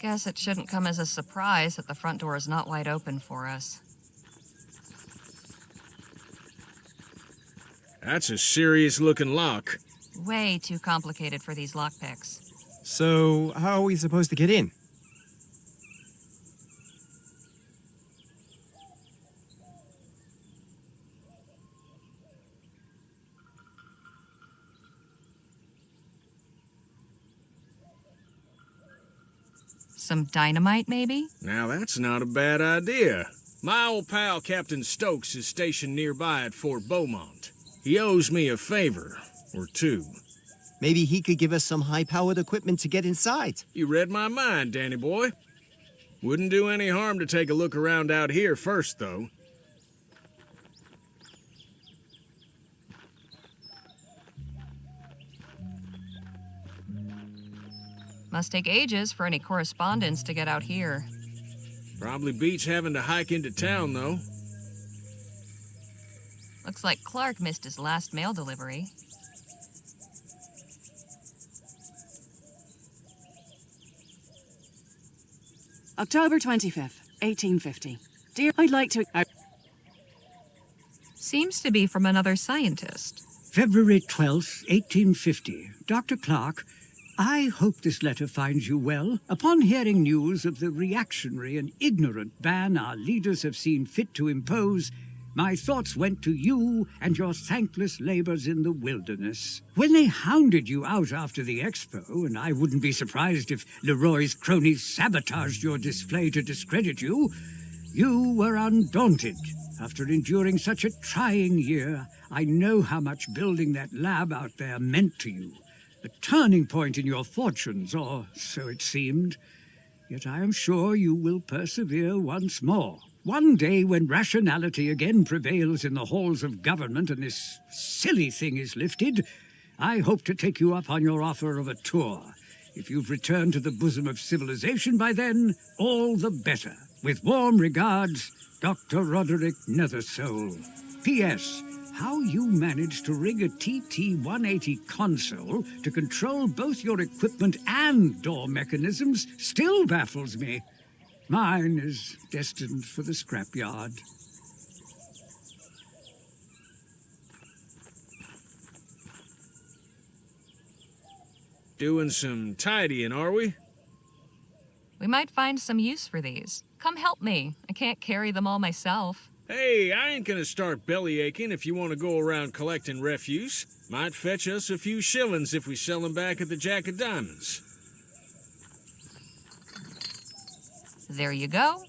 Guess it shouldn't come as a surprise that the front door is not wide open for us. That's a serious-looking lock. Way too complicated for these lockpicks. So, how are we supposed to get in? Some dynamite, maybe? Now that's not a bad idea. My old pal Captain Stokes is stationed nearby at Fort Beaumont. He owes me a favor, or two. Maybe he could give us some high-powered equipment to get inside. You read my mind, Danny boy. Wouldn't do any harm to take a look around out here first, though. Must take ages for any correspondence to get out here. Probably beats having to hike into town, though. Looks like Clark missed his last mail delivery. October 25th, 1850. Dear, I'd like to... Seems to be from another scientist. February 12th, 1850. Dr. Clark, I hope this letter finds you well. Upon hearing news of the reactionary and ignorant ban our leaders have seen fit to impose, my thoughts went to you and your thankless labors in the wilderness. When they hounded you out after the expo, and I wouldn't be surprised if Leroy's cronies sabotaged your display to discredit you, you were undaunted. After enduring such a trying year, I know how much building that lab out there meant to you. A turning point in your fortunes, or so it seemed. Yet I am sure you will persevere once more. One day when rationality again prevails in the halls of government and this silly thing is lifted, I hope to take you up on your offer of a tour. If you've returned to the bosom of civilization by then, all the better. With warm regards, Dr. Roderick Nethersole. P.S. How you managed to rig a TT-180 console to control both your equipment and door mechanisms still baffles me. Mine is destined for the scrapyard. Doing some tidying, are we? We might find some use for these. Come help me. I can't carry them all myself. Hey, I ain't gonna start belly aching if you want to go around collecting refuse. Might fetch us a few shillings if we sell them back at the Jack of Diamonds. There you go.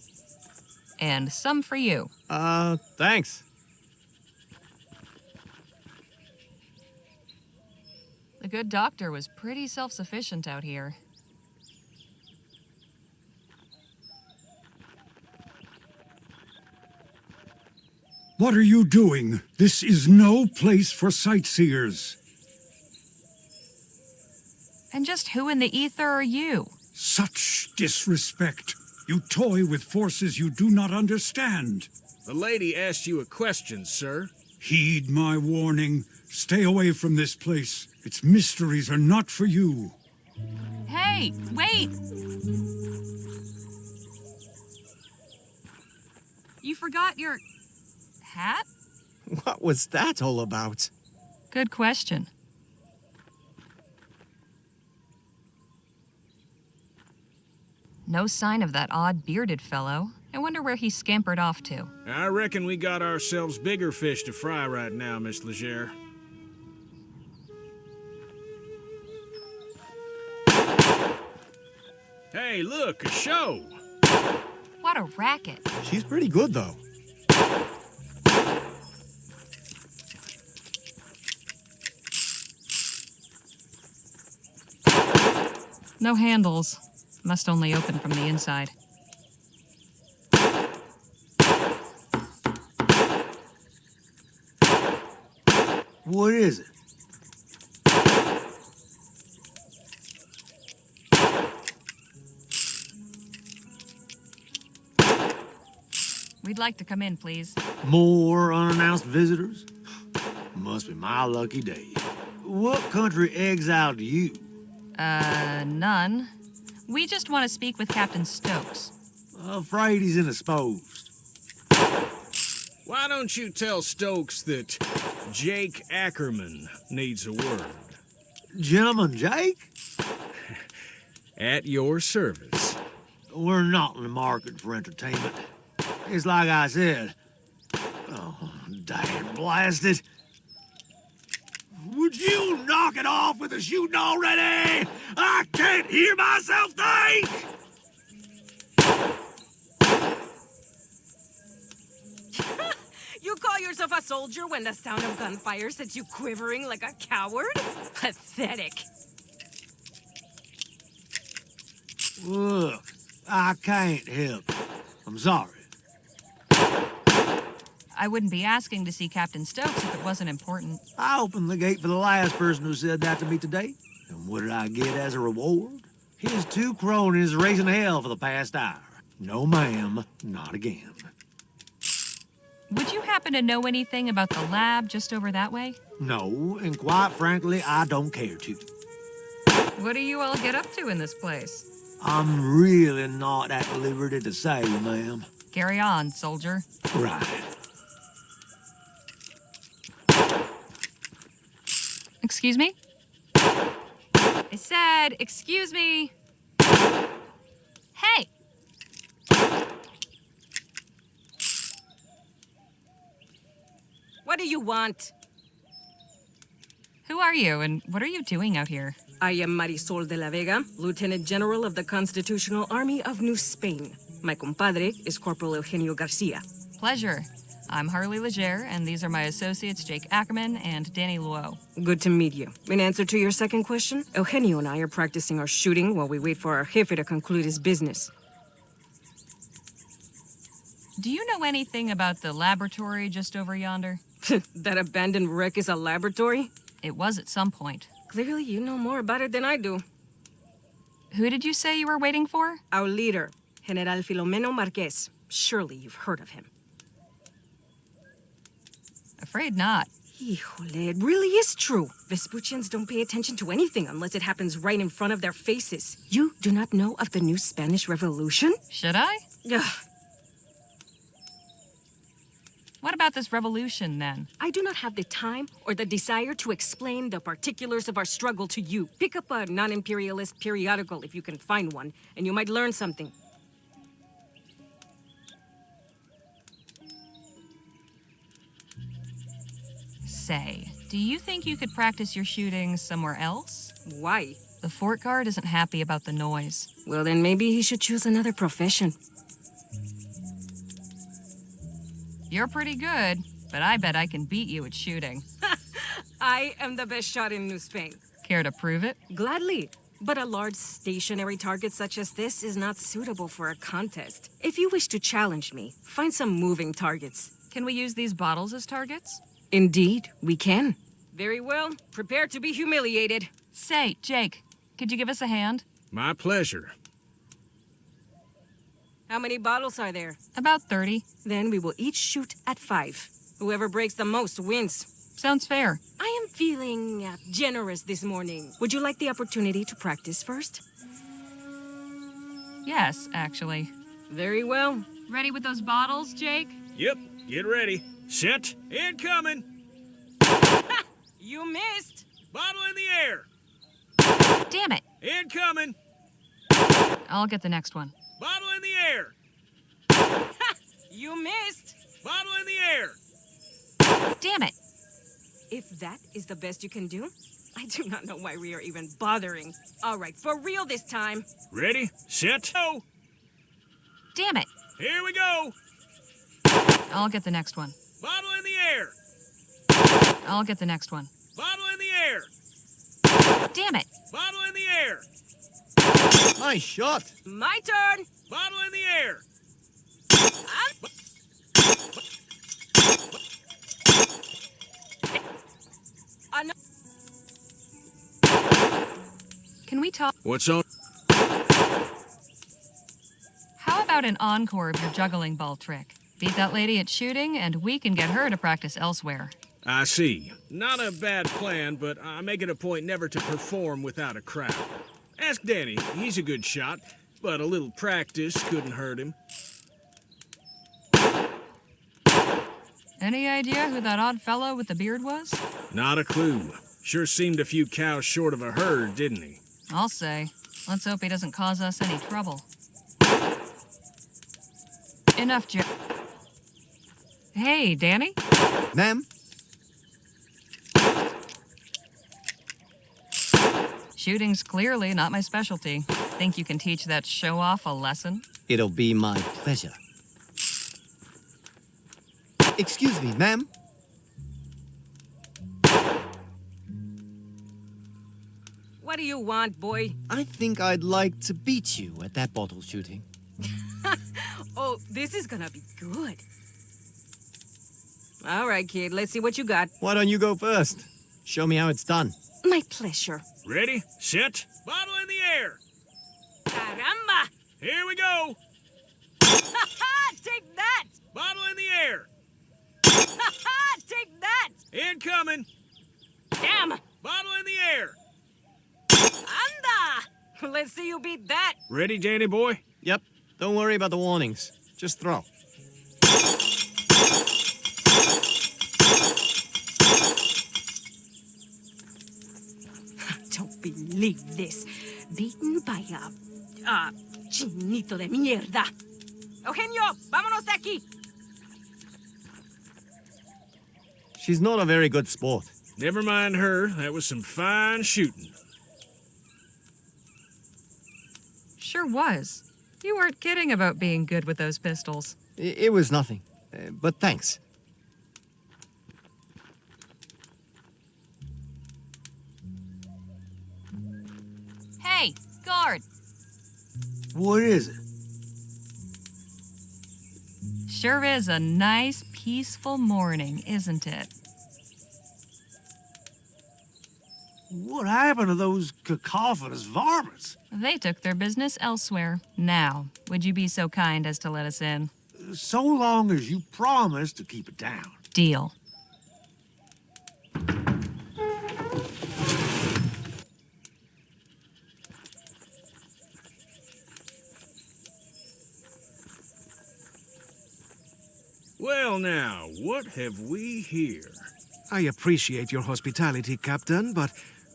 And some for you. Thanks. The good doctor was pretty self-sufficient out here. What are you doing? This is no place for sightseers. And just who in the ether are you? Such disrespect. You toy with forces you do not understand. The lady asked you a question, sir. Heed my warning. Stay away from this place. Its mysteries are not for you. Hey, wait! You forgot your... hat? What was that all about? Good question. No sign of that odd bearded fellow. I wonder where he scampered off to. I reckon we got ourselves bigger fish to fry right now, Miss Legere. Hey, look, a show! What a racket. She's pretty good, though. No handles. Must only open from the inside. What is it? We'd like to come in, please. More unannounced visitors? Must be my lucky day. What country exiled you? None. We just want to speak with Captain Stokes. Afraid he's indisposed. Why don't you tell Stokes that Jake Ackerman needs a word? Gentleman Jake? At your service. We're not in the market for entertainment. It's like I said. Oh, damn blasted. Would you knock it off with the shooting already? I can't hear myself think! You call yourself a soldier when the sound of gunfire sets you quivering like a coward? Pathetic. Look, I can't help it. I'm sorry. I wouldn't be asking to see Captain Stokes if it wasn't important. I opened the gate for the last person who said that to me today. And what did I get as a reward? His 2 cronies raising hell for the past hour. No, ma'am, not again. Would you happen to know anything about the lab just over that way? No, and quite frankly, I don't care to. What do you all get up to in this place? I'm really not at liberty to say, ma'am. Carry on, soldier. Right. Excuse me? I said, excuse me. Hey! What do you want? Who are you, and what are you doing out here? I am Marisol de la Vega, Lieutenant General of the Constitutional Army of New Spain. My compadre is Corporal Eugenio Garcia. Pleasure. I'm Harley Legere, and these are my associates Jake Ackerman and Danny Luo. Good to meet you. In answer to your second question, Eugenio and I are practicing our shooting while we wait for our jefe to conclude his business. Do you know anything about the laboratory just over yonder? That abandoned wreck is a laboratory? It was at some point. Clearly, you know more about it than I do. Who did you say you were waiting for? Our leader, General Filomeno Marquez. Surely you've heard of him. Afraid not. Híjole, it really is true. Vespuccians don't pay attention to anything unless it happens right in front of their faces. You do not know of the new Spanish Revolution? Should I? Ugh. What about this revolution, then? I do not have the time or the desire to explain the particulars of our struggle to you. Pick up a non-imperialist periodical if you can find one, and you might learn something. Say, do you think you could practice your shooting somewhere else? Why? The fort guard isn't happy about the noise. Well, then maybe he should choose another profession. You're pretty good, but I bet I can beat you at shooting. I am the best shot in New Spain. Care to prove it? Gladly. But a large stationary target such as this is not suitable for a contest. If you wish to challenge me, find some moving targets. Can we use these bottles as targets? Indeed, we can. Very well. Prepare to be humiliated. Say, Jake, could you give us a hand? My pleasure. How many bottles are there? About 30. Then we will each shoot at 5. Whoever breaks the most wins. Sounds fair. I am feeling generous this morning. Would you like the opportunity to practice first? Yes, actually. Very well. Ready with those bottles, Jake? Yep, get ready. Set. Incoming. You missed. Bottle in the air. Damn it. Incoming. I'll get the next one. Bottle in the air. You missed. Bottle in the air. Damn it. If that is the best you can do, I do not know why we are even bothering. All right, for real this time. Ready, set, go. Damn it. Here we go. I'll get the next one. Bottle in the air. I'll get the next one. Bottle in the air. Damn it. Bottle in the air. Nice shot. My turn. Bottle in the air. Can we talk? What's on? How about an encore of your juggling ball trick? Beat that lady at shooting, and we can get her to practice elsewhere. I see. Not a bad plan, but I make it a point never to perform without a crowd. Ask Danny. He's a good shot, but a little practice couldn't hurt him. Any idea who that odd fellow with the beard was? Not a clue. Sure seemed a few cows short of a herd, didn't he? I'll say. Let's hope he doesn't cause us any trouble. Enough, Joe. Hey, Danny? Ma'am? Shooting's clearly not my specialty. Think you can teach that show-off a lesson? It'll be my pleasure. Excuse me, ma'am? What do you want, boy? I think I'd like to beat you at that bottle shooting. Oh, this is gonna be good. All right, kid, let's see what you got. Why don't you go first? Show me how it's done. My pleasure. Ready, set, bottle in the air. Caramba! Here we go. Take that! Bottle in the air. Take that! Incoming. Damn! Bottle in the air. Anda! Let's see you beat that. Ready, Danny boy? Yep. Don't worry about the warnings. Just throw. Don't believe this. Beaten by a chinito de mierda. Eugenio, vámonos de aquí. She's not a very good sport. Never mind her. That was some fine shooting. Sure was. You weren't kidding about being good with those pistols. It was nothing. But thanks. Hey, guard! What is it? Sure is a nice, peaceful morning, isn't it? What happened to those cacophonous varmints? They took their business elsewhere. Now, would you be so kind as to let us in? So long as you promise to keep it down. Deal. Well now, what have we here? I appreciate your hospitality, Captain, but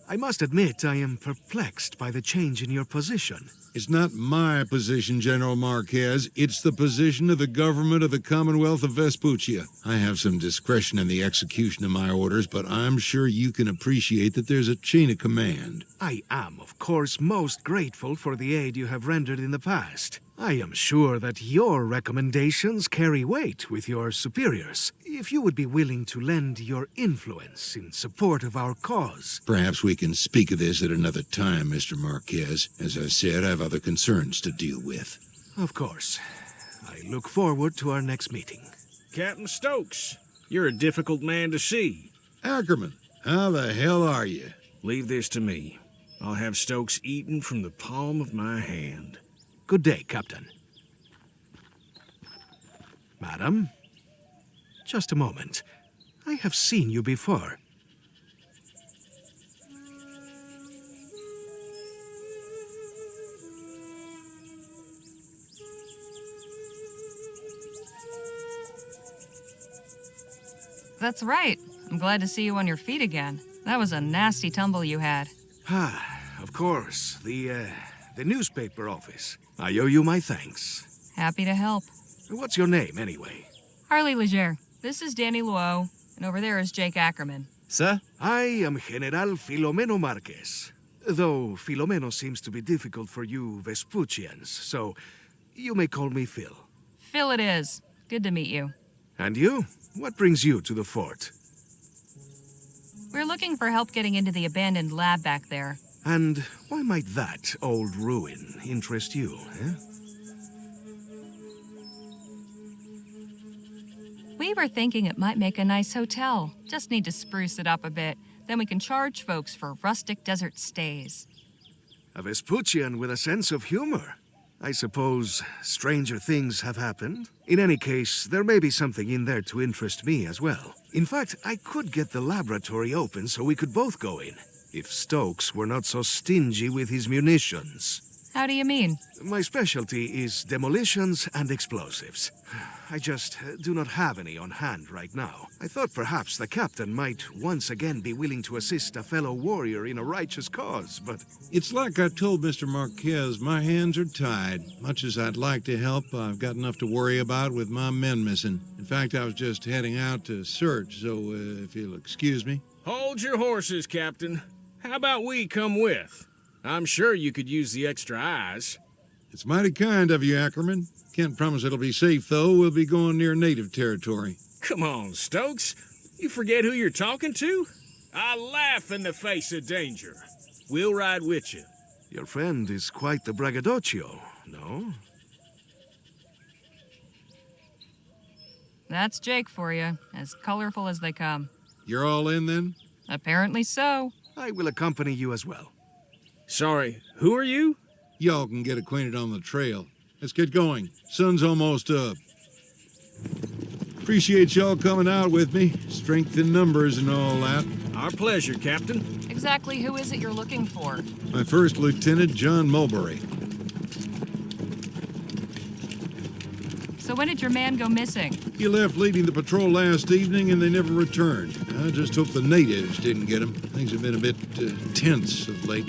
I must admit I am perplexed by the change in your position. It's not my position, General Marquez. It's the position of the government of the Commonwealth of Vespuccia. I have some discretion in the execution of my orders, but I'm sure you can appreciate that there's a chain of command. I am, of course, most grateful for the aid you have rendered in the past. I am sure that your recommendations carry weight with your superiors. If you would be willing to lend your influence in support of our cause. Perhaps we can speak of this at another time, Mr. Marquez. As I said, I have other concerns to deal with. Of course. I look forward to our next meeting. Captain Stokes, you're a difficult man to see. Ackerman, how the hell are you? Leave this to me. I'll have Stokes eaten from the palm of my hand. Good day, Captain. Madam? Just a moment. I have seen you before. That's right. I'm glad to see you on your feet again. That was a nasty tumble you had. Ah, of course. The newspaper office. I owe you my thanks. Happy to help. What's your name, anyway? Harley Leger. This is Danny Luo, and over there is Jake Ackerman. Sir? I am General Filomeno Marquez. Though Filomeno seems to be difficult for you Vespuccians, so you may call me Phil. Phil it is. Good to meet you. And you? What brings you to the fort? We're looking for help getting into the abandoned lab back there. And why might that old ruin interest you, eh? We were thinking it might make a nice hotel. Just need to spruce it up a bit. Then we can charge folks for rustic desert stays. A Vespuccian with a sense of humor. I suppose stranger things have happened. In any case, there may be something in there to interest me as well. In fact, I could get the laboratory open so we could both go in. if Stokes were not so stingy with his munitions. How do you mean? My specialty is demolitions and explosives. I just do not have any on hand right now. I thought perhaps the captain might once again be willing to assist a fellow warrior in a righteous cause, but... It's like I told Mr. Marquez, my hands are tied. Much as I'd like to help, I've got enough to worry about with my men missing. In fact, I was just heading out to search, so if you'll excuse me. Hold your horses, Captain. How about we come with? I'm sure you could use the extra eyes. It's mighty kind of you, Ackerman. Can't promise it'll be safe, though. We'll be going near native territory. Come on, Stokes. You forget who you're talking to? I laugh in the face of danger. We'll ride with you. Your friend is quite the braggadocio, no? That's Jake for you, as colorful as they come. You're all in, then? Apparently so. I will accompany you as well. Sorry, who are you? Y'all can get acquainted on the trail. Let's get going. Sun's almost up. Appreciate y'all coming out with me. Strength in numbers and all that. Our pleasure, Captain. Exactly who is it you're looking for? My first lieutenant, John Mulberry. So when did your man go missing? He left leading the patrol last evening and they never returned. I just hope the natives didn't get him. Things have been a bit tense of late.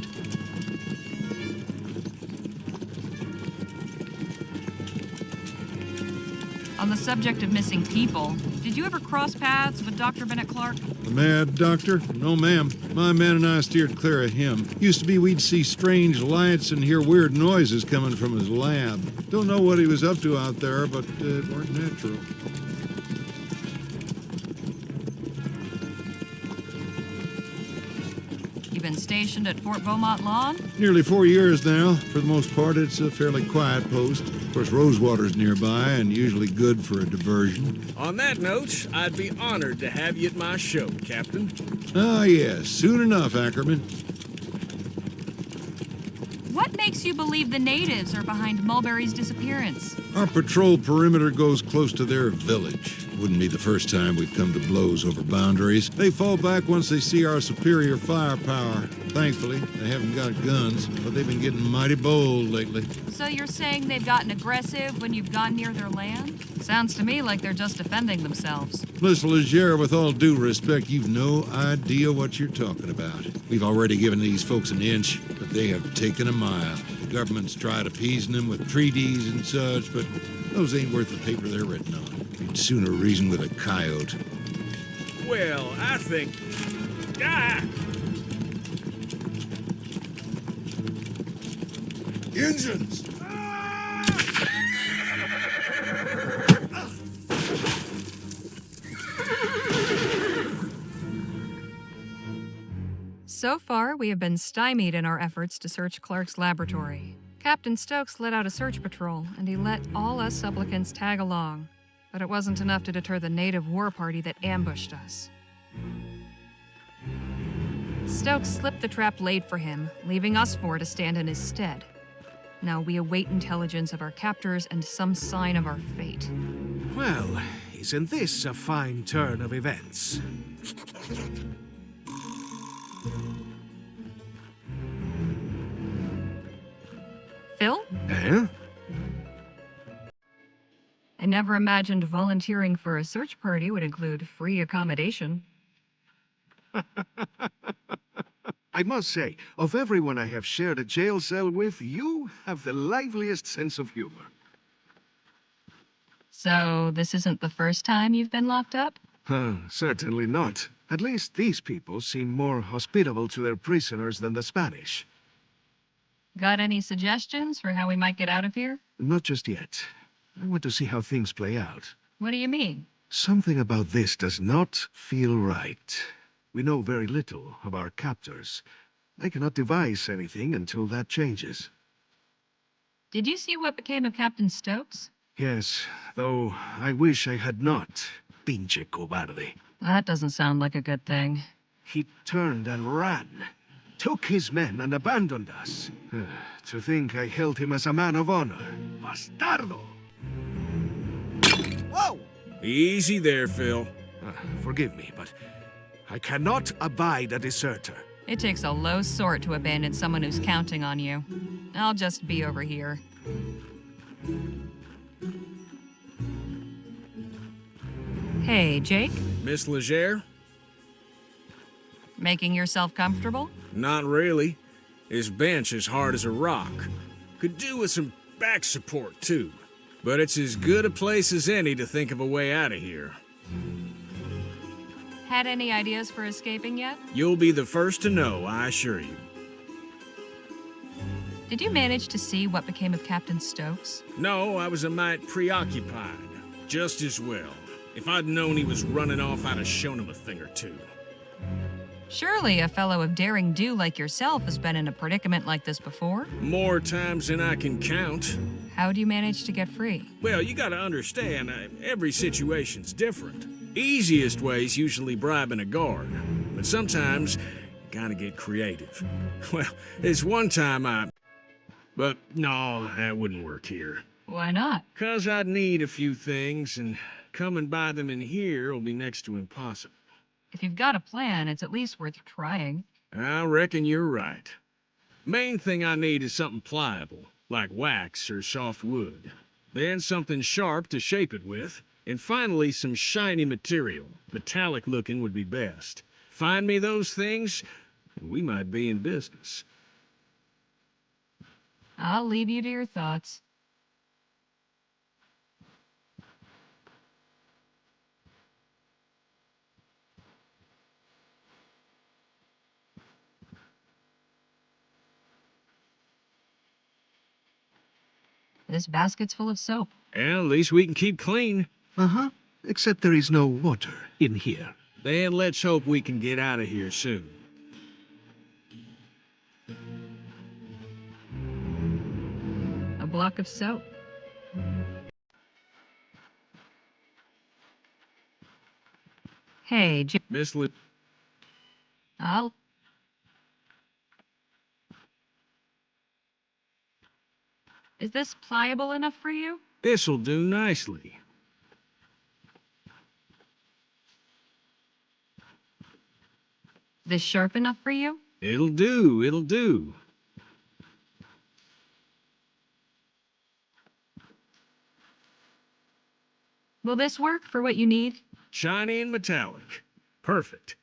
On the subject of missing people, did you ever cross paths with Dr. Bennett Clark? The mad doctor? No, ma'am. My man and I steered clear of him. Used to be we'd see strange lights and hear weird noises coming from his lab. Don't know what he was up to out there, but it weren't natural. You been stationed at Fort Beaumont long? Nearly 4 years now. For the most part, it's a fairly quiet post. Of course, Rosewater's nearby and usually good for a diversion. On that note, I'd be honored to have you at my show, Captain. Ah, yes. Soon enough, Ackerman. What makes you believe the natives are behind Mulberry's disappearance? Our patrol perimeter goes close to their village. Wouldn't be the first time we've come to blows over boundaries. They fall back once they see our superior firepower. Thankfully, they haven't got guns, but they've been getting mighty bold lately. So you're saying they've gotten aggressive when you've gone near their land? Sounds to me like they're just defending themselves. Miss Legere, with all due respect, you've no idea what you're talking about. We've already given these folks an inch, but they have taken a mile. The government's tried appeasing them with treaties and such, but those ain't worth the paper they're written on. You'd sooner reason with a coyote. Well, I think... Ah! Engines! So far, we have been stymied in our efforts to search Clark's laboratory. Captain Stokes let out a search patrol, and he let all us supplicants tag along. But it wasn't enough to deter the native war party that ambushed us. Stokes slipped the trap laid for him, leaving us four to stand in his stead. Now we await intelligence of our captors and some sign of our fate. Well, isn't this a fine turn of events? Phil? Eh? I never imagined volunteering for a search party would include free accommodation. I must say, of everyone I have shared a jail cell with, you have the liveliest sense of humor. So, this isn't the first time you've been locked up? Certainly not. At least these people seem more hospitable to their prisoners than the Spanish. Got any suggestions for how we might get out of here? Not just yet. I want to see how things play out. What do you mean? Something about this does not feel right. We know very little of our captors. I cannot devise anything until that changes. Did you see what became of Captain Stokes? Yes, though I wish I had not. Pinche cobarde. That doesn't sound like a good thing. He turned and ran. Took his men and abandoned us. To think I held him as a man of honor. Bastardo! Whoa! Easy there, Phil. Forgive me, but I cannot abide a deserter. It takes a low sort to abandon someone who's counting on you. I'll just be over here. Hey, Jake? Miss Legere? Making yourself comfortable? Not really. This bench is hard as a rock. Could do with some back support, too. But it's as good a place as any to think of a way out of here. Had any ideas for escaping yet? You'll be the first to know, I assure you. Did you manage to see what became of Captain Stokes? No, I was a mite preoccupied. Just as well. If I'd known he was running off, I'd have shown him a thing or two. Surely a fellow of daring do like yourself has been in a predicament like this before? More times than I can count. How'd you manage to get free? Well, you gotta understand, every situation's different. Easiest way's usually bribing a guard, but sometimes you gotta get creative. Well, this one time But no, that wouldn't work here. Why not? 'Cause I'd need a few things, and coming by them in here will be next to impossible. If you've got a plan, it's at least worth trying. I reckon you're right. Main thing I need is something pliable, like wax or soft wood. Then something sharp to shape it with. And finally, some shiny material. Metallic looking would be best. Find me those things, and we might be in business. I'll leave you to your thoughts. This basket's full of soap. Well, at least we can keep clean. Uh-huh. Except there is no water in here. Then let's hope we can get out of here soon. A block of soap. Hey, Miss I'll... Is this pliable enough for you? This'll do nicely. This sharp enough for you? It'll do, it'll do. Will this work for what you need? Shiny and metallic. Perfect.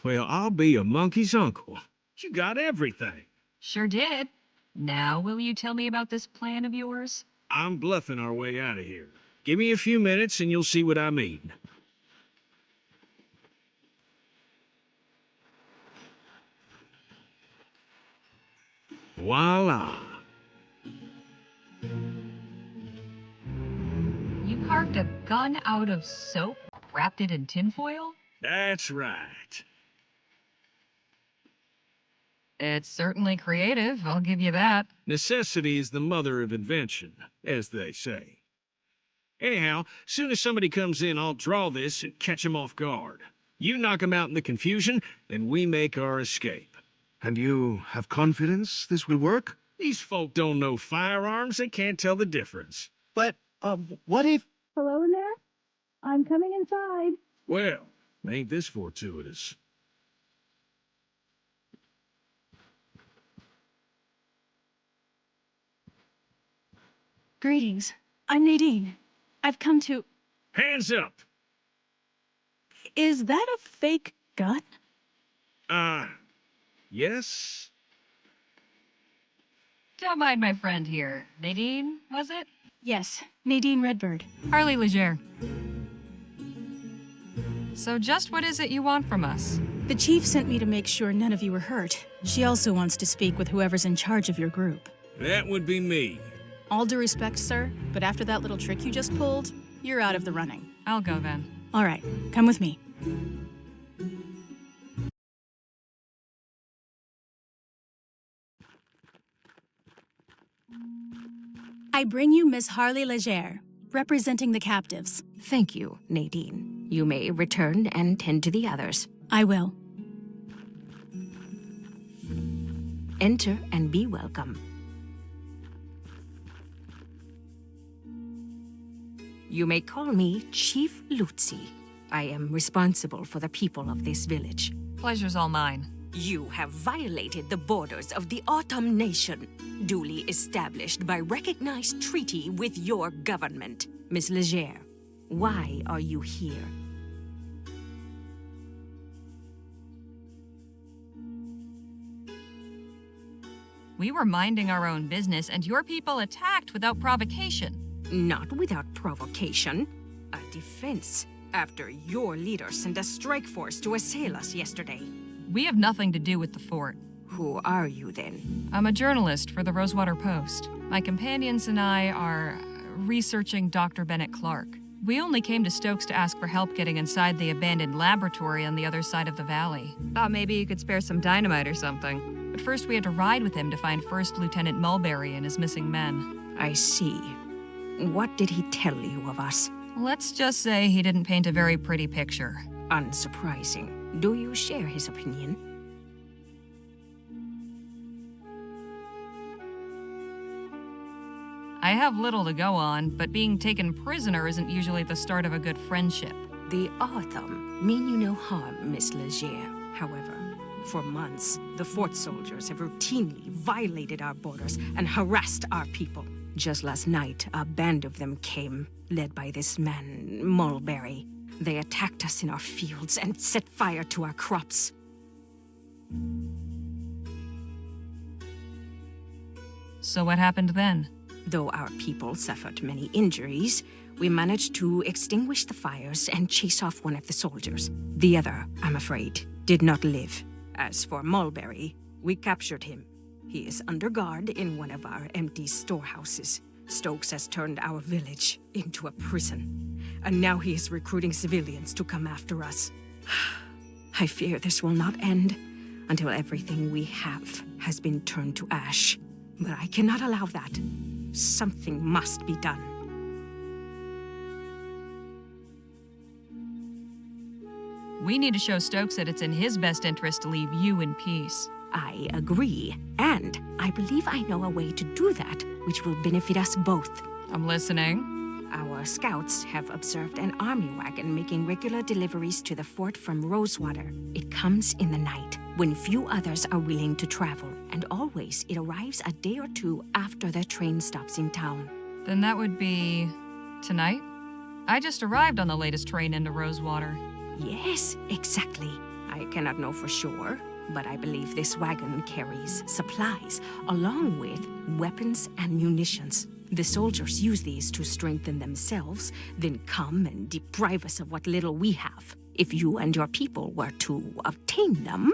Well, I'll be a monkey's uncle. You got everything. Sure did. Now, will you tell me about this plan of yours? I'm bluffing our way out of here. Give me a few minutes and you'll see what I mean. Voila. You carved a gun out of soap, wrapped it in tinfoil? That's right. It's certainly creative, I'll give you that. Necessity is the mother of invention, as they say. Anyhow, soon as somebody comes in, I'll draw this and catch 'em off guard. You knock 'em out in the confusion, then we make our escape. And you have confidence this will work? These folk don't know firearms, they can't tell the difference. But, what if... Hello in there? I'm coming inside. Well, ain't this fortuitous? Greetings. I'm Nadine. I've come to... Hands up! Is that a fake gun? Yes? Don't mind my friend here. Nadine, was it? Yes, Nadine Redbird. Harley Legere. So just what is it you want from us? The chief sent me to make sure none of you were hurt. She also wants to speak with whoever's in charge of your group. That would be me. All due respect, sir, but after that little trick you just pulled, you're out of the running. I'll go then. All right, come with me. I bring you Miss Harley Legere, representing the captives. Thank you, Nadine. You may return and tend to the others. I will. Enter and be welcome. You may call me Chief Lutzi. I am responsible for the people of this village. Pleasure's all mine. You have violated the borders of the Autumn Nation, duly established by recognized treaty with your government. Miss Legere, why are you here? We were minding our own business, and your people attacked without provocation. Not without provocation. A defense, after your leader sent a strike force to assail us yesterday. We have nothing to do with the fort. Who are you then? I'm a journalist for the Rosewater Post. My companions and I are researching Dr. Bennett Clark. We only came to Stokes to ask for help getting inside the abandoned laboratory on the other side of the valley. Thought maybe you could spare some dynamite or something. But first we had to ride with him to find First Lieutenant Mulberry and his missing men. I see. What did he tell you of us? Let's just say he didn't paint a very pretty picture. Unsurprising. Do you share his opinion? I have little to go on, but being taken prisoner isn't usually the start of a good friendship. The Autumn mean you no harm, Miss Legere. However, for months, the fort soldiers have routinely violated our borders and harassed our people. Just last night, a band of them came, led by this man, Mulberry. They attacked us in our fields and set fire to our crops. So what happened then? Though our people suffered many injuries, we managed to extinguish the fires and chase off one of the soldiers. The other, I'm afraid, did not live. As for Mulberry, we captured him. He is under guard in one of our empty storehouses. Stokes has turned our village into a prison, and now he is recruiting civilians to come after us. I fear this will not end until everything we have has been turned to ash. But I cannot allow that. Something must be done. We need to show Stokes that it's in his best interest to leave you in peace. I agree, and I believe I know a way to do that, which will benefit us both. I'm listening. Our scouts have observed an army wagon making regular deliveries to the fort from Rosewater. It comes in the night, when few others are willing to travel, and always it arrives a day or two after the train stops in town. Then that would be tonight? I just arrived on the latest train into Rosewater. Yes, exactly. I cannot know for sure, but I believe this wagon carries supplies, along with weapons and munitions. The soldiers use these to strengthen themselves, then come and deprive us of what little we have. If you and your people were to obtain them,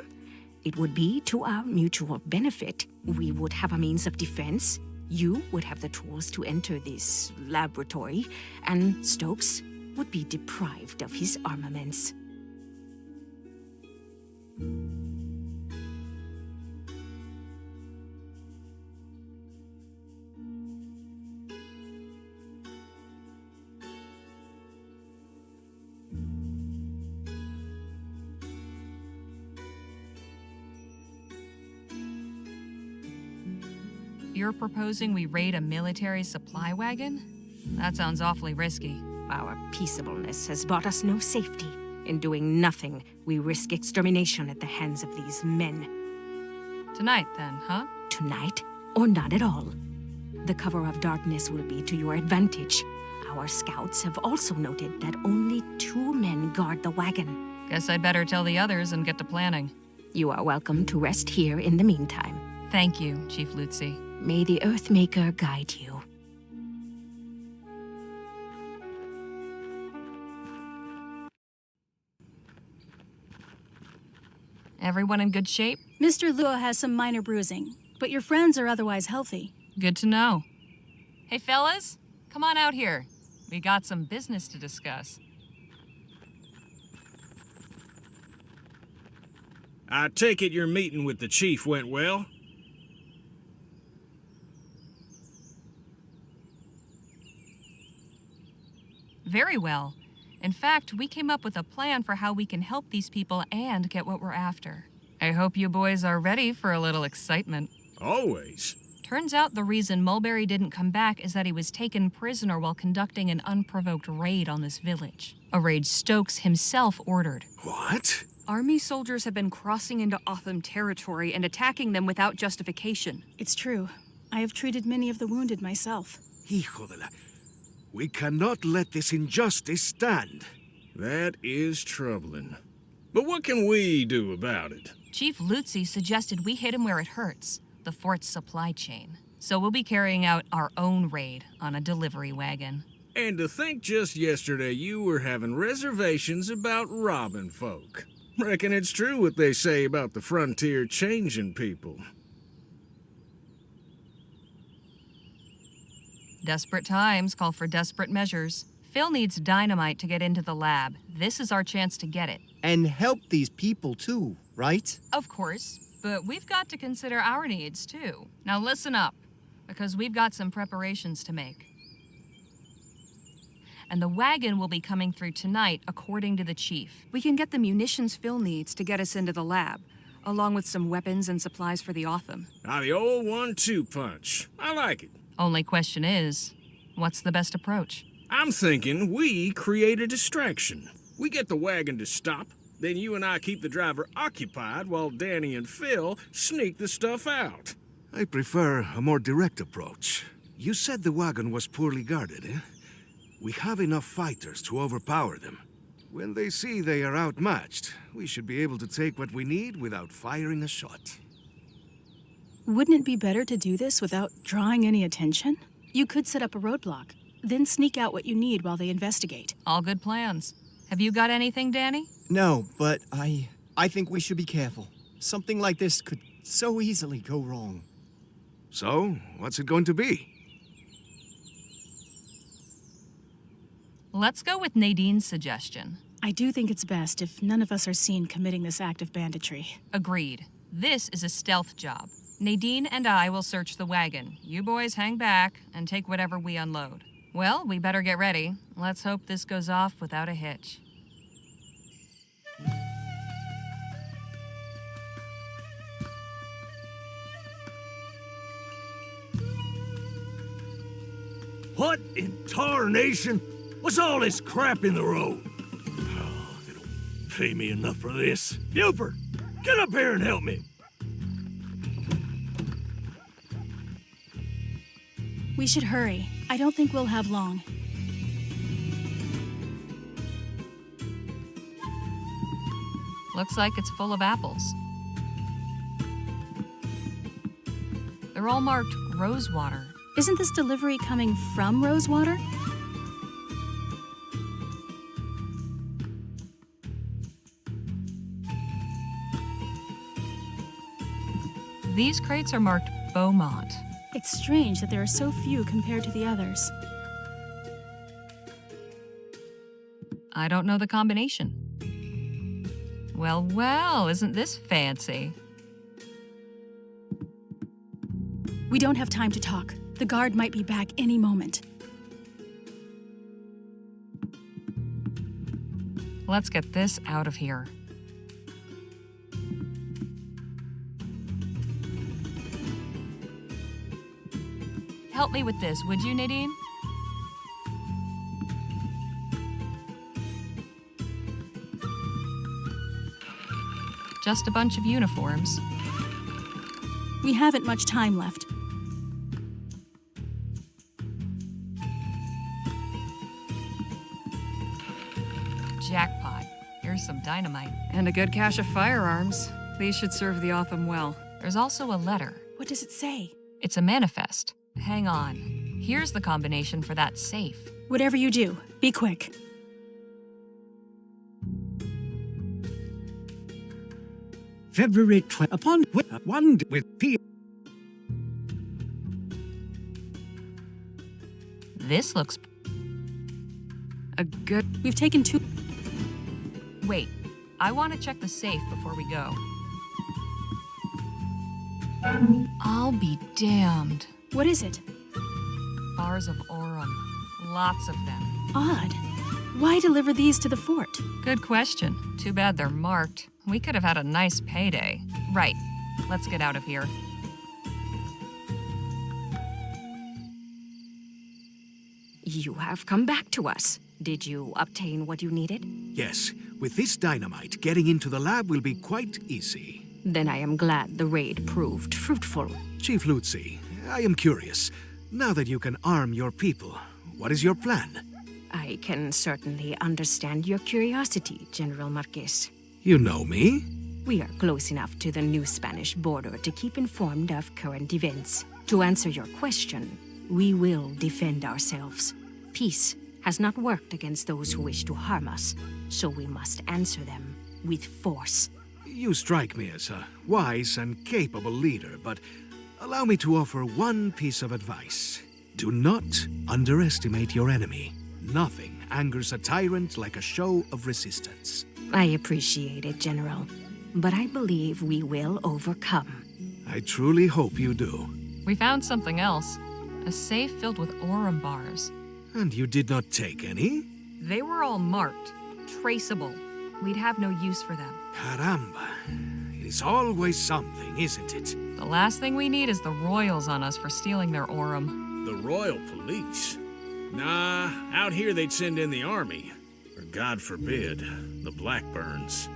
it would be to our mutual benefit. We would have a means of defense. You would have the tools to enter this laboratory, and Stokes would be deprived of his armaments. You're proposing we raid a military supply wagon? That sounds awfully risky. Our peaceableness has bought us no safety. In doing nothing, we risk extermination at the hands of these men. Tonight, then, huh? Tonight, or not at all. The cover of darkness will be to your advantage. Our scouts have also noted that only 2 men guard the wagon. Guess I'd better tell the others and get to planning. You are welcome to rest here in the meantime. Thank you, Chief Lutzi. May the Earthmaker guide you. Everyone in good shape? Mr. Luo has some minor bruising, but your friends are otherwise healthy. Good to know. Hey, fellas, come on out here. We got some business to discuss. I take it your meeting with the chief went well? Very well. In fact, we came up with a plan for how we can help these people and get what we're after. I hope you boys are ready for a little excitement. Always. Turns out the reason Mulberry didn't come back is that he was taken prisoner while conducting an unprovoked raid on this village. A raid Stokes himself ordered. What? Army soldiers have been crossing into Otham territory and attacking them without justification. It's true. I have treated many of the wounded myself. Hijo de la... We cannot let this injustice stand. That is troubling. But what can we do about it? Chief Lutzi suggested we hit him where it hurts, the fort's supply chain. So we'll be carrying out our own raid on a delivery wagon. And to think just yesterday you were having reservations about robbing folk. Reckon it's true what they say about the frontier changing people. Desperate times call for desperate measures. Phil needs dynamite to get into the lab. This is our chance to get it. And help these people too, right? Of course, but we've got to consider our needs too. Now listen up, because we've got some preparations to make. And the wagon will be coming through tonight, according to the chief. We can get the munitions Phil needs to get us into the lab, along with some weapons and supplies for the Otham. Now the old 1-2 punch. I like it. Only question is, what's the best approach? I'm thinking we create a distraction. We get the wagon to stop, then you and I keep the driver occupied while Danny and Phil sneak the stuff out. I prefer a more direct approach. You said the wagon was poorly guarded, eh? We have enough fighters to overpower them. When they see they are outmatched, we should be able to take what we need without firing a shot. Wouldn't it be better to do this without drawing any attention? You could set up a roadblock, then sneak out what you need while they investigate. All good plans. Have you got anything, Danny? No, but I think we should be careful. Something like this could so easily go wrong. So, what's it going to be? Let's go with Nadine's suggestion. I do think it's best if none of us are seen committing this act of banditry. Agreed. This is a stealth job. Nadine and I will search the wagon. You boys hang back and take whatever we unload. Well, we better get ready. Let's hope this goes off without a hitch. What in tarnation? What's all this crap in the road? Oh, they don't pay me enough for this. Buford, get up here and help me. We should hurry. I don't think we'll have long. Looks like it's full of apples. They're all marked Rosewater. Isn't this delivery coming from Rosewater? These crates are marked Beaumont. It's strange that there are so few compared to the others. I don't know the combination. Well, isn't this fancy? We don't have time to talk. The guard might be back any moment. Let's get this out of here. Help me with this, would you, Nadine? Just a bunch of uniforms. We haven't much time left. Jackpot. Here's some dynamite. And a good cache of firearms. These should serve the Otham well. There's also a letter. What does it say? It's a manifest. Hang on. Here's the combination for that safe. Whatever you do, be quick. February 12th, upon one with P. This looks... A good... We've taken 2... Wait, I want to check the safe before we go. I'll be damned. What is it? Bars of Aurum. Lots of them. Odd. Why deliver these to the fort? Good question. Too bad they're marked. We could have had a nice payday. Right. Let's get out of here. You have come back to us. Did you obtain what you needed? Yes, with this dynamite, getting into the lab will be quite easy. Then I am glad the raid proved fruitful. Chief Lutzi, I am curious. Now that you can arm your people, what is your plan? I can certainly understand your curiosity, General Marquez. You know me? We are close enough to the new Spanish border to keep informed of current events. To answer your question, we will defend ourselves. Peace has not worked against those who wish to harm us, so we must answer them with force. You strike me as a wise and capable leader, but allow me to offer one piece of advice. Do not underestimate your enemy. Nothing angers a tyrant like a show of resistance. I appreciate it, General, but I believe we will overcome. I truly hope you do. We found something else. A safe filled with Aurum bars. And you did not take any? They were all marked, traceable. We'd have no use for them. Caramba. It is always something, isn't it? The last thing we need is the royals on us for stealing their Aurum. The royal police? Nah, out here they'd send in the army. Or God forbid, the Blackburns.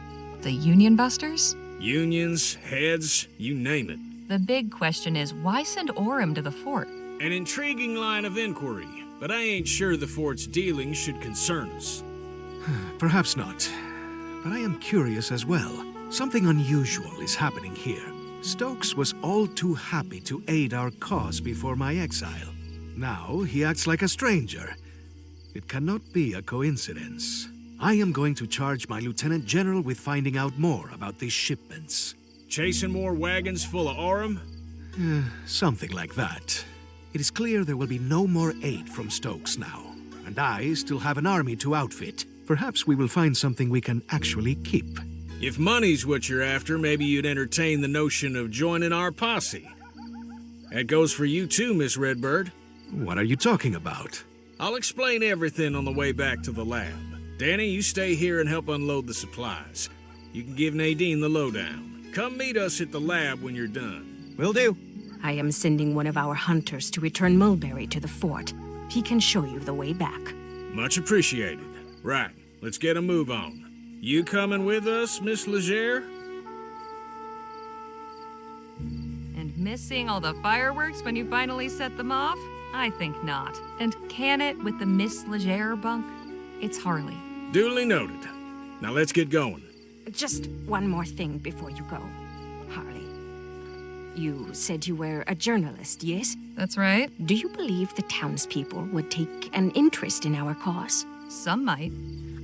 The Union Busters? Unions, heads, you name it. The big question is, why send Aurum to the fort? An intriguing line of inquiry, but I ain't sure the fort's dealings should concern us. Perhaps not. But I am curious as well. Something unusual is happening here. Stokes was all too happy to aid our cause before my exile. Now he acts like a stranger. It cannot be a coincidence. I am going to charge my Lieutenant General with finding out more about these shipments. Chasing more wagons full of Aurum? Something like that. It is clear there will be no more aid from Stokes now, and I still have an army to outfit. Perhaps we will find something we can actually keep. If money's what you're after, maybe you'd entertain the notion of joining our posse. That goes for you too, Miss Redbird. What are you talking about? I'll explain everything on the way back to the lab. Danny, you stay here and help unload the supplies. You can give Nadine the lowdown. Come meet us at the lab when you're done. Will do. I am sending one of our hunters to return Mulberry to the fort. He can show you the way back. Much appreciated. Right, let's get a move on. You coming with us, Miss Legere? And miss seeing all the fireworks when you finally set them off? I think not. And can it with the Miss Legere bunk? It's Harley. Duly noted. Now let's get going. Just one more thing before you go, Harley. You said you were a journalist, yes? That's right. Do you believe the townspeople would take an interest in our cause? Some might.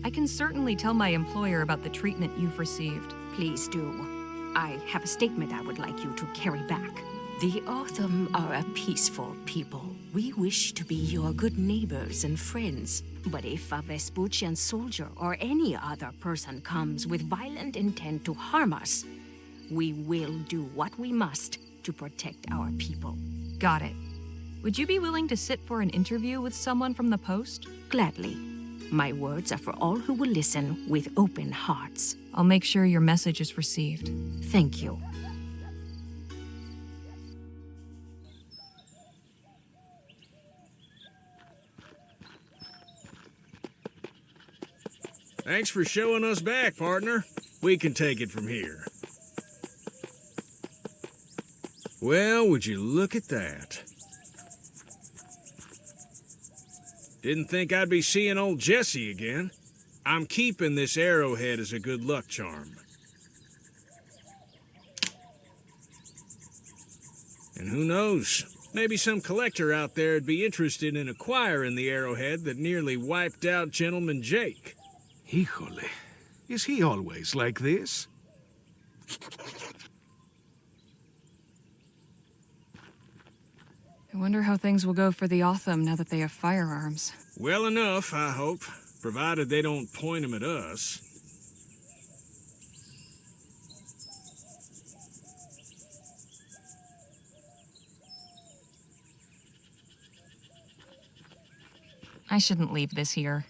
I can certainly tell my employer about the treatment you've received. Please do. I have a statement I would like you to carry back. The Autumn are a peaceful people. We wish to be your good neighbors and friends. But if a Vespuccian soldier or any other person comes with violent intent to harm us, we will do what we must to protect our people. Got it. Would you be willing to sit for an interview with someone from the post? Gladly. My words are for all who will listen with open hearts. I'll make sure your message is received. Thank you. Thanks for showing us back, partner. We can take it from here. Well, would you look at that? Didn't think I'd be seeing old Jesse again. I'm keeping this arrowhead as a good luck charm. And who knows? Maybe some collector out there'd be interested in acquiring the arrowhead that nearly wiped out Gentleman Jake. Híjole. Is he always like this? I wonder how things will go for the Autumn now that they have firearms. Well enough, I hope, provided they don't point them at us. I shouldn't leave this here.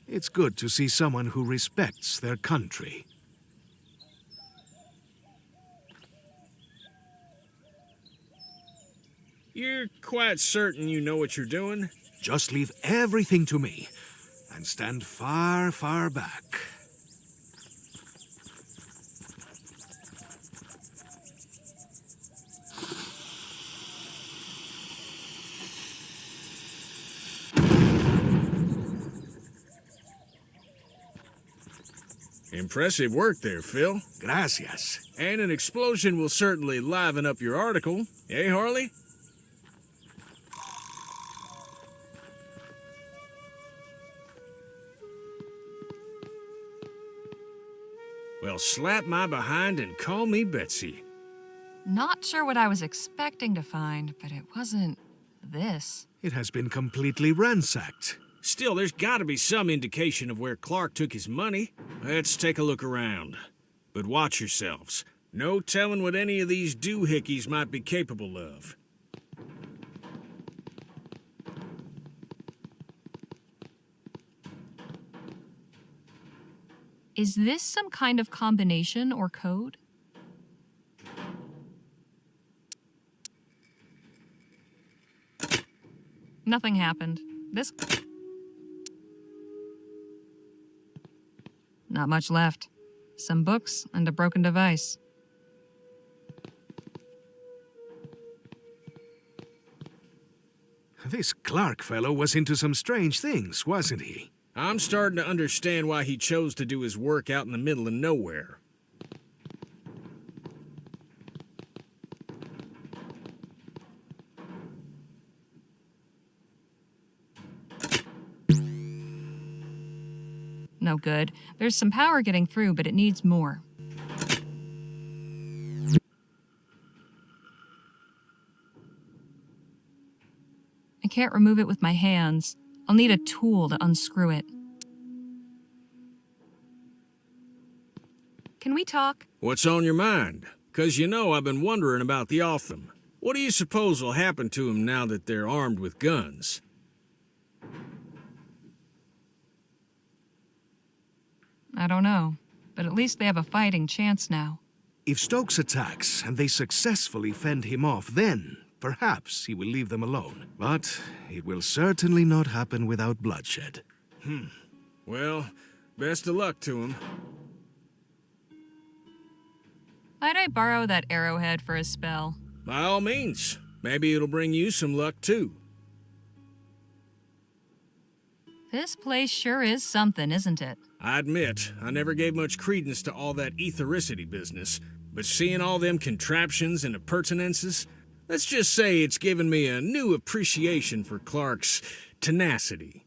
It's good to see someone who respects their country. You're quite certain you know what you're doing? Just leave everything to me, and stand far, far back. Impressive work there, Phil. Gracias. And an explosion will certainly liven up your article. Eh, Harley? Well, slap my behind and call me Betsy. Not sure what I was expecting to find, but it wasn't this. It has been completely ransacked. Still, there's gotta be some indication of where Clark took his money. Let's take a look around. But watch yourselves. No telling what any of these doohickeys might be capable of. Is this some kind of combination or code? Nothing happened. This... Not much left. Some books and a broken device. This Clark fellow was into some strange things, wasn't he? I'm starting to understand why he chose to do his work out in the middle of nowhere. No good. There's some power getting through, but it needs more. I can't remove it with my hands. I'll need a tool to unscrew it. Can we talk? What's on your mind? 'Cause you know I've been wondering about the Otham. What do you suppose will happen to them now that they're armed with guns? I don't know, but at least they have a fighting chance now. If Stokes attacks and they successfully fend him off, then perhaps he will leave them alone. But it will certainly not happen without bloodshed. Well, best of luck to him. Might I borrow that arrowhead for a spell? By all means. Maybe it'll bring you some luck, too. This place sure is something, isn't it? I admit, I never gave much credence to all that ethericity business, but seeing all them contraptions and appurtenances, let's just say it's given me a new appreciation for Clark's tenacity.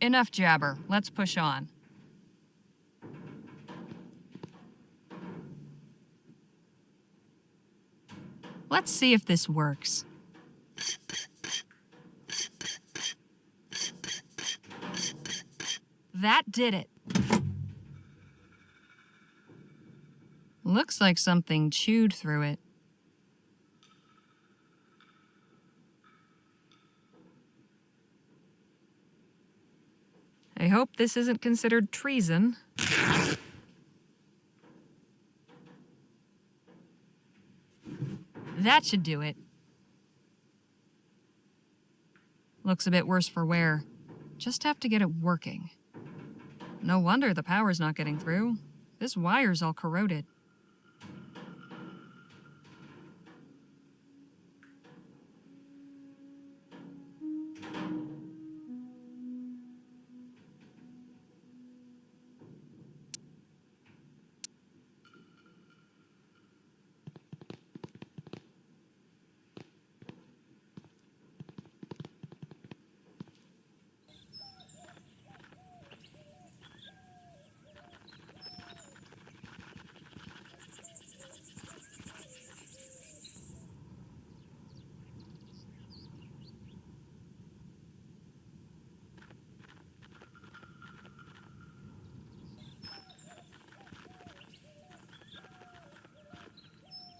Enough jabber. Let's push on. Let's see if this works. That did it. Looks like something chewed through it. I hope this isn't considered treason. That should do it. Looks a bit worse for wear. Just have to get it working. No wonder the power's not getting through. This wire's all corroded.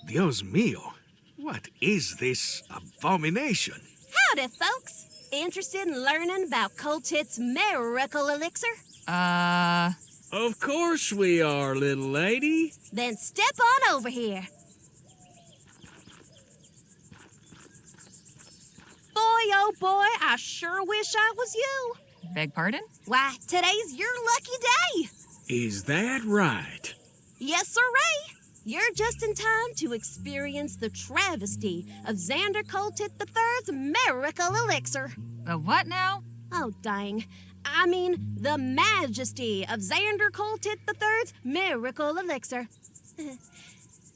Dios mío, what is this abomination? Howdy, folks. Interested in learning about Colchett's miracle elixir? Of course we are, little lady. Then step on over here. oh boy, I sure wish I was you. Beg pardon? Why, today's your lucky day. Is that right? Yes, sirree. You're just in time to experience the travesty of Xander Coltit III's miracle elixir. The what now? Oh, dang. I mean, the majesty of Xander Coltit III's miracle elixir.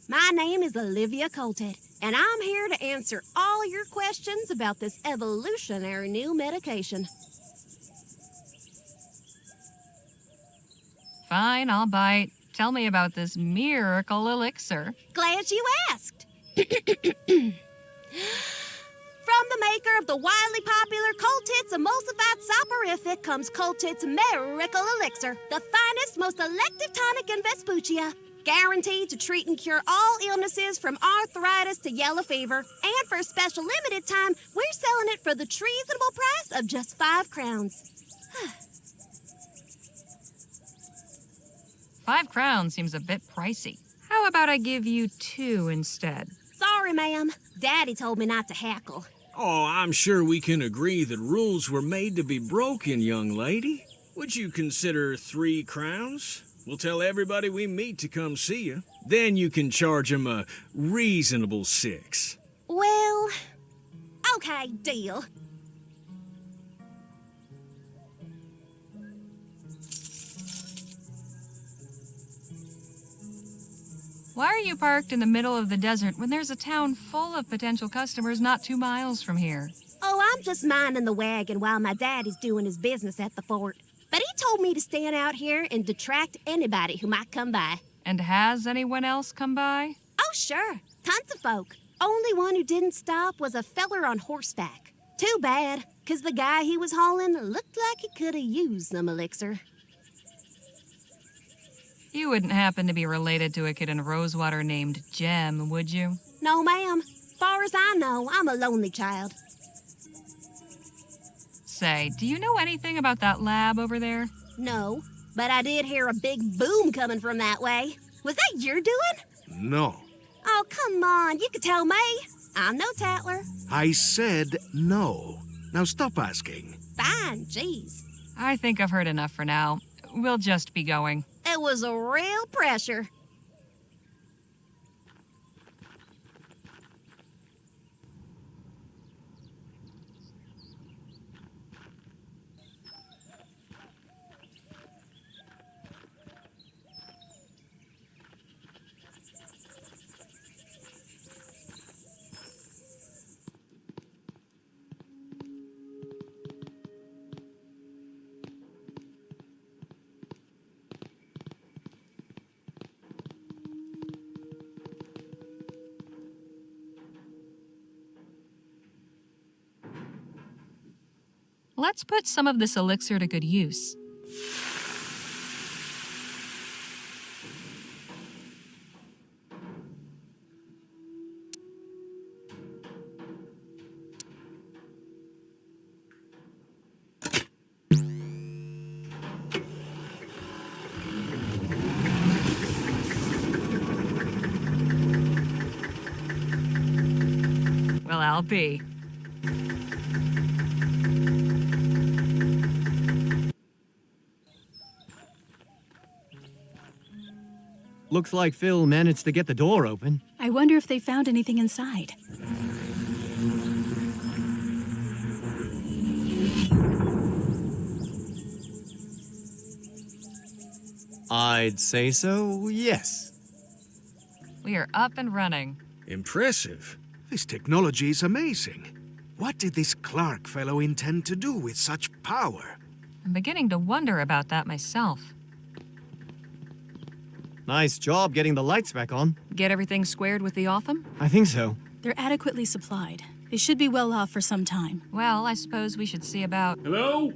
My name is Olivia Coltit, and I'm here to answer all your questions about this evolutionary new medication. Fine, I'll bite. Tell me about this miracle elixir. Glad you asked. From the maker of the wildly popular Coltit's emulsified soporific comes Coltit's miracle elixir, the finest, most elective tonic in Vespuccia. Guaranteed to treat and cure all illnesses from arthritis to yellow fever. And for a special limited time, we're selling it for the treasonable price of just 5 crowns. 5 crowns seems a bit pricey. How about I give you 2 instead? Sorry, ma'am. Daddy told me not to hackle. Oh, I'm sure we can agree that rules were made to be broken, young lady. Would you consider 3 crowns? We'll tell everybody we meet to come see you. Then you can charge them a reasonable 6. Well, okay, deal. Why are you parked in the middle of the desert when there's a town full of potential customers not 2 miles from here? Oh, I'm just minding the wagon while my daddy's doing his business at the fort. But he told me to stand out here and detract anybody who might come by. And has anyone else come by? Oh, sure. Tons of folk. Only one who didn't stop was a feller on horseback. Too bad, 'cause the guy he was hauling looked like he could have used some elixir. You wouldn't happen to be related to a kid in Rosewater named Jem, would you? No, ma'am. Far as I know, I'm a lonely child. Say, do you know anything about that lab over there? No, but I did hear a big boom coming from that way. Was that your doing? No. Oh, come on. You could tell me. I'm no tattler. I said no. Now stop asking. Fine, jeez. I think I've heard enough for now. We'll just be going. It was a real pressure. Let's put some of this elixir to good use. Well, I'll be. Looks like Phil managed to get the door open. I wonder if they found anything inside. I'd say so, yes. We are up and running. Impressive. This technology is amazing. What did this Clark fellow intend to do with such power? I'm beginning to wonder about that myself. Nice job getting the lights back on. Get everything squared with the Otham? I think so. They're adequately supplied. They should be well off for some time. Well, I suppose we should see about... Hello?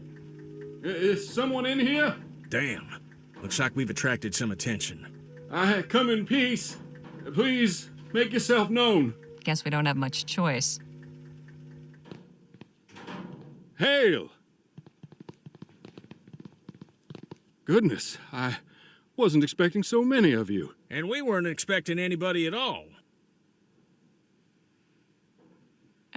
Is someone in here? Damn. Looks like we've attracted some attention. I come in peace. Please, make yourself known. Guess we don't have much choice. Hail! Goodness, I wasn't expecting so many of you. And we weren't expecting anybody at all.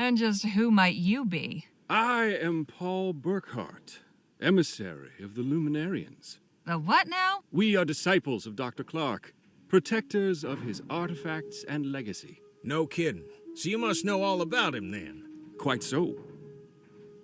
And just who might you be? I am Paul Burkhart, emissary of the Luminarians. The what now? We are disciples of Dr. Clark, protectors of his artifacts and legacy. No kidding. So you must know all about him then. Quite so.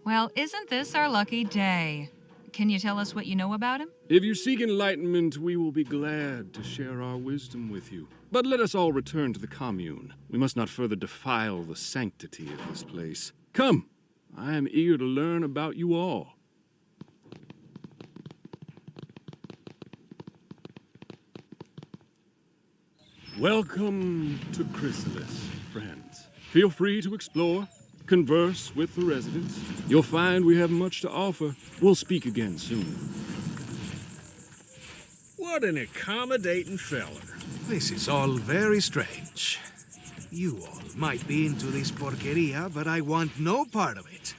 Well, isn't this our lucky day? Can you tell us what you know about him? If you seek enlightenment, we will be glad to share our wisdom with you. But let us all return to the commune. We must not further defile the sanctity of this place. Come, I am eager to learn about you all. Welcome to Chrysalis, friends. Feel free to explore, converse with the residents. You'll find we have much to offer. We'll speak again soon. What an accommodating feller. This is all very strange. You all might be into this porqueria, but I want no part of it.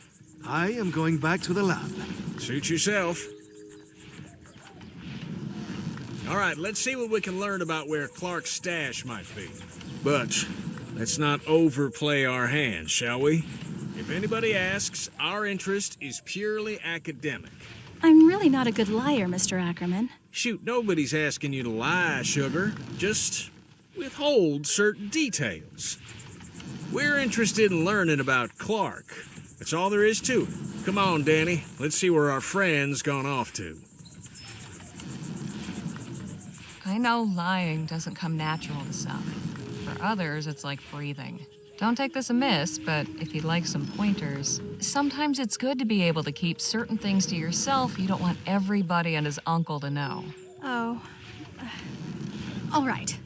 I am going back to the lab. Suit yourself. All right, let's see what we can learn about where Clark's stash might be. But let's not overplay our hand, shall we? If anybody asks, our interest is purely academic. I'm really not a good liar, Mr. Ackerman. Shoot, nobody's asking you to lie, sugar. Just withhold certain details. We're interested in learning about Clark. That's all there is to it. Come on, Danny. Let's see where our friend's gone off to. I know lying doesn't come natural to some. For others, it's like breathing. Don't take this amiss, but if you'd like some pointers, sometimes it's good to be able to keep certain things to yourself you don't want everybody and his uncle to know. Oh. All right.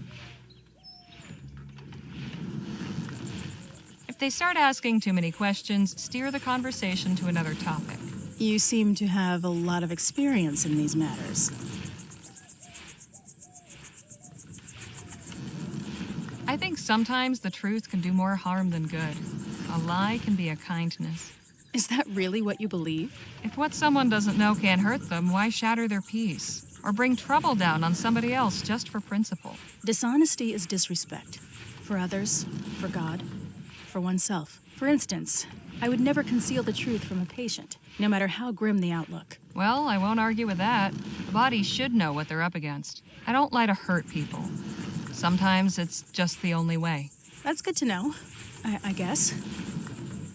If they start asking too many questions, steer the conversation to another topic. You seem to have a lot of experience in these matters. I think sometimes the truth can do more harm than good. A lie can be a kindness. Is that really what you believe? If what someone doesn't know can't hurt them, why shatter their peace? Or bring trouble down on somebody else just for principle? Dishonesty is disrespect. For others, for God, for oneself. For instance, I would never conceal the truth from a patient, no matter how grim the outlook. Well, I won't argue with that. The body should know what they're up against. I don't lie to hurt people. Sometimes it's just the only way. That's good to know, I guess.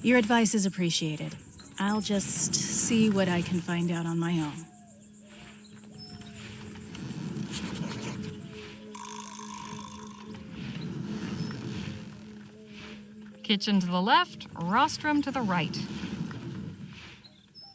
Your advice is appreciated. I'll just see what I can find out on my own. Kitchen to the left, rostrum to the right.